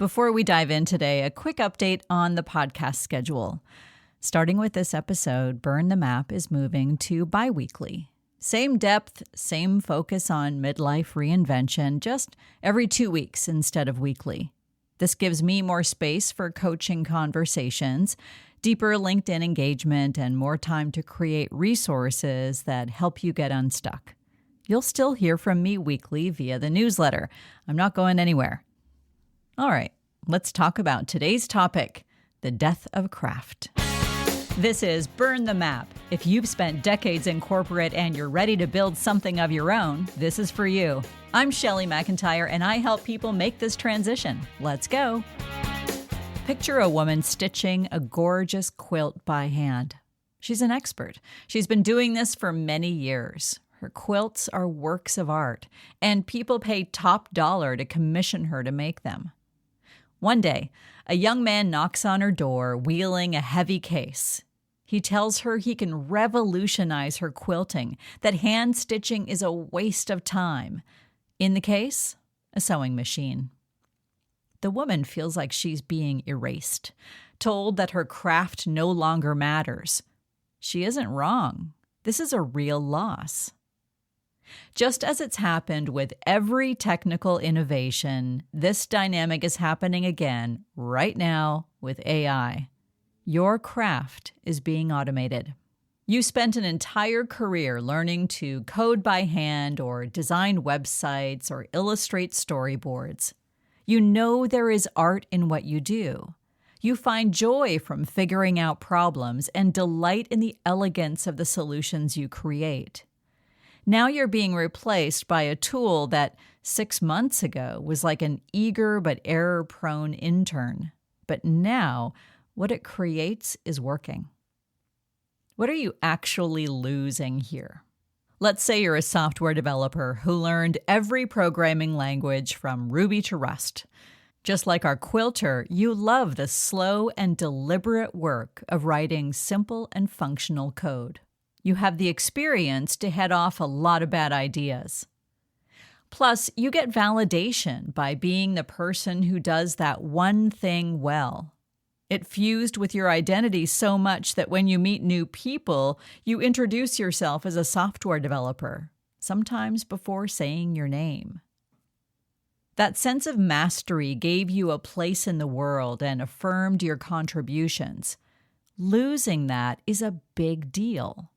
Before we dive in today, a quick update on the podcast schedule. Starting with this episode, Burn the Map is moving to bi-weekly. Same depth, same focus on midlife reinvention, just every 2 weeks instead of weekly. This gives me more space for coaching conversations, deeper LinkedIn engagement, and more time to create resources that help you get unstuck. You'll still hear from me weekly via the newsletter. I'm not going anywhere. All right, let's talk about today's topic, the death of craft. This is Burn the Map. If you've spent decades in corporate and you're ready to build something of your own, this is for you. I'm Shelley McIntyre, and I help people make this transition. Let's go. Picture a woman stitching a gorgeous quilt by hand. She's an expert. She's been doing this for many years. Her quilts are works of art, and people pay top dollar to commission her to make them. One day, a young man knocks on her door, wheeling a heavy case. He tells her he can revolutionize her quilting, that hand stitching is a waste of time. In the case, a sewing machine. The woman feels like she's being erased, told that her craft no longer matters. She isn't wrong. This is a real loss. Just as it's happened with every technical innovation, this dynamic is happening again right now with AI. Your craft is being automated. You spent an entire career learning to code by hand or design websites or illustrate storyboards. You know there is art in what you do. You find joy from figuring out problems and delight in the elegance of the solutions you create. Now you're being replaced by a tool that 6 months ago was like an eager but error-prone intern. But now, what it creates is working. What are you actually losing here? Let's say you're a software developer who learned every programming language from Ruby to Rust. Just like our quilter, you love the slow and deliberate work of writing simple and functional code. You have the experience to head off a lot of bad ideas. Plus, you get validation by being the person who does that one thing well. It fused with your identity so much that when you meet new people, you introduce yourself as a software developer, sometimes before saying your name. That sense of mastery gave you a place in the world and affirmed your contributions. Losing that is a big deal.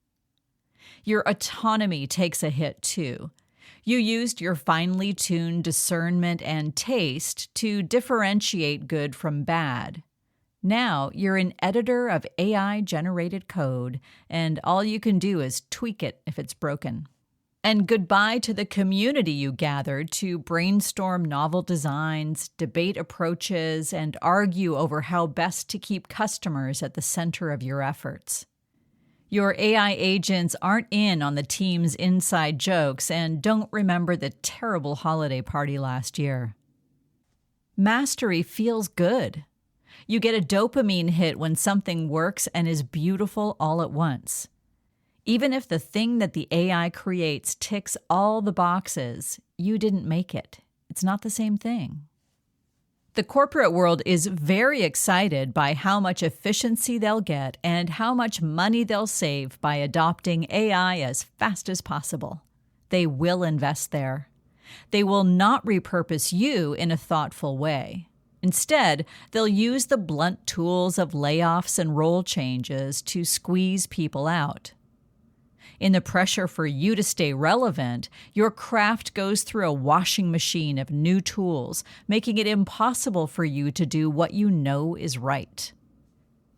Your autonomy takes a hit, too. You used your finely tuned discernment and taste to differentiate good from bad. Now you're an editor of AI-generated code, and all you can do is tweak it if it's broken. And goodbye to the community you gathered to brainstorm novel designs, debate approaches, and argue over how best to keep customers at the center of your efforts. Your AI agents aren't in on the team's inside jokes and don't remember the terrible holiday party last year. Mastery feels good. You get a dopamine hit when something works and is beautiful all at once. Even if the thing that the AI creates ticks all the boxes, you didn't make it. It's not the same thing. The corporate world is very excited by how much efficiency they'll get and how much money they'll save by adopting AI as fast as possible. They will invest there. They will not repurpose you in a thoughtful way. Instead, they'll use the blunt tools of layoffs and role changes to squeeze people out. In the pressure for you to stay relevant, your craft goes through a washing machine of new tools, making it impossible for you to do what you know is right.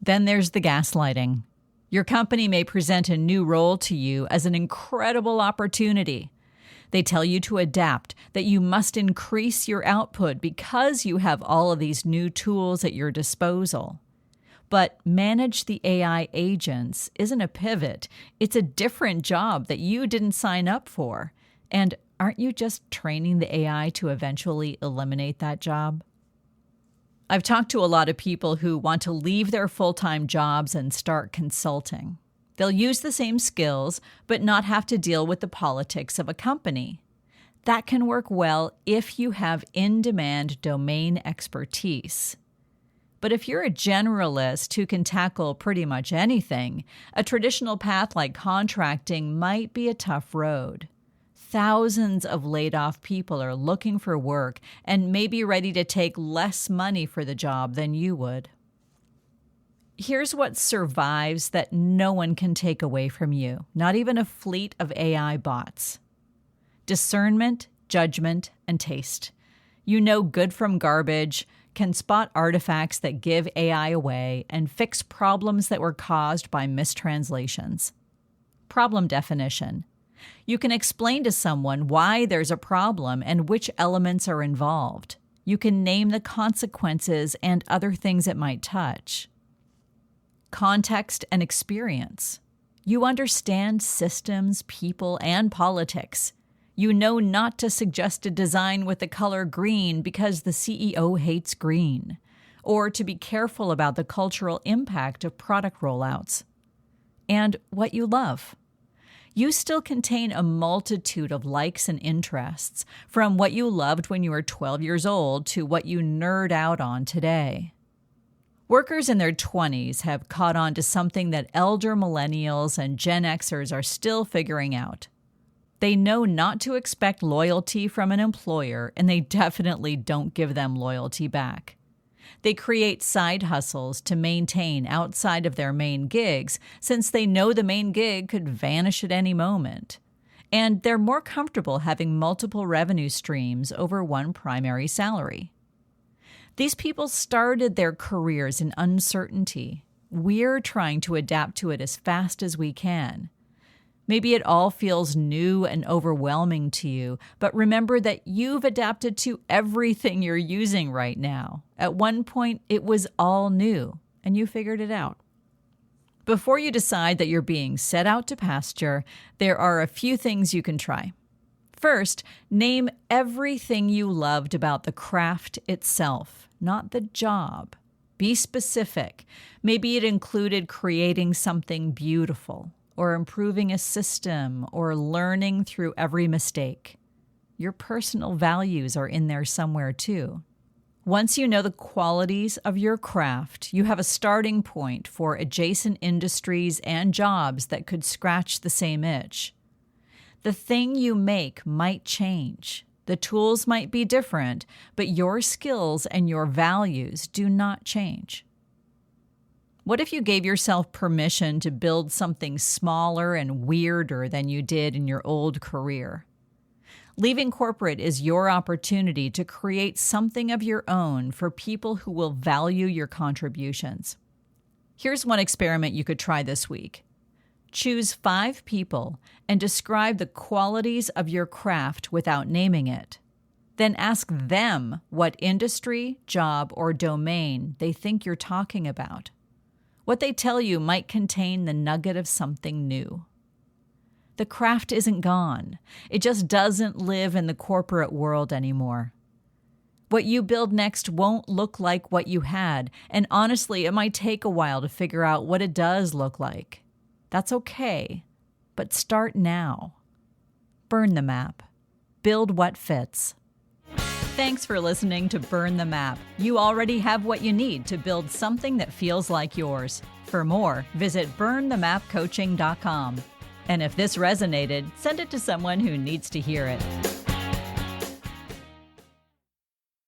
Then there's the gaslighting. Your company may present a new role to you as an incredible opportunity. They tell you to adapt, that you must increase your output because you have all of these new tools at your disposal. But manage the AI agents isn't a pivot. It's a different job that you didn't sign up for. And aren't you just training the AI to eventually eliminate that job? I've talked to a lot of people who want to leave their full-time jobs and start consulting. They'll use the same skills, but not have to deal with the politics of a company. That can work well if you have in-demand domain expertise. But if you're a generalist who can tackle pretty much anything, a traditional path like contracting might be a tough road. Thousands of laid-off people are looking for work and may be ready to take less money for the job than you would. Here's what survives that no one can take away from you, not even a fleet of AI bots. Discernment, judgment, and taste. You know good from garbage, can spot artifacts that give AI away, and fix problems that were caused by mistranslations. Problem definition. You can explain to someone why there's a problem and which elements are involved. You can name the consequences and other things it might touch. Context and experience. You understand systems, people, and politics. You know not to suggest a design with the color green because the CEO hates green, or to be careful about the cultural impact of product rollouts. And what you love. You still contain a multitude of likes and interests, from what you loved when you were 12 years old to what you nerd out on today. Workers in their 20s have caught on to something that elder millennials and Gen Xers are still figuring out. They know not to expect loyalty from an employer, and they definitely don't give them loyalty back. They create side hustles to maintain outside of their main gigs, since they know the main gig could vanish at any moment. And they're more comfortable having multiple revenue streams over one primary salary. These people started their careers in uncertainty. We're trying to adapt to it as fast as we can. Maybe it all feels new and overwhelming to you, but remember that you've adapted to everything you're using right now. At one point, it was all new, and you figured it out. Before you decide that you're being set out to pasture, there are a few things you can try. First, name everything you loved about the craft itself, not the job. Be specific. Maybe it included creating something beautiful, or improving a system, or learning through every mistake. Your personal values are in there somewhere too. Once you know the qualities of your craft, you have a starting point for adjacent industries and jobs that could scratch the same itch. The thing you make might change. The tools might be different, but your skills and your values do not change. What if you gave yourself permission to build something smaller and weirder than you did in your old career? Leaving corporate is your opportunity to create something of your own for people who will value your contributions. Here's one experiment you could try this week. Choose 5 people and describe the qualities of your craft without naming it. Then ask them what industry, job, or domain they think you're talking about. What they tell you might contain the nugget of something new. The craft isn't gone. It just doesn't live in the corporate world anymore. What you build next won't look like what you had, and honestly, it might take a while to figure out what it does look like. That's okay, but start now. Burn the map. Build what fits. Thanks for listening to Burn the Map. You already have what you need to build something that feels like yours. For more, visit burnthemapcoaching.com. And if this resonated, send it to someone who needs to hear it.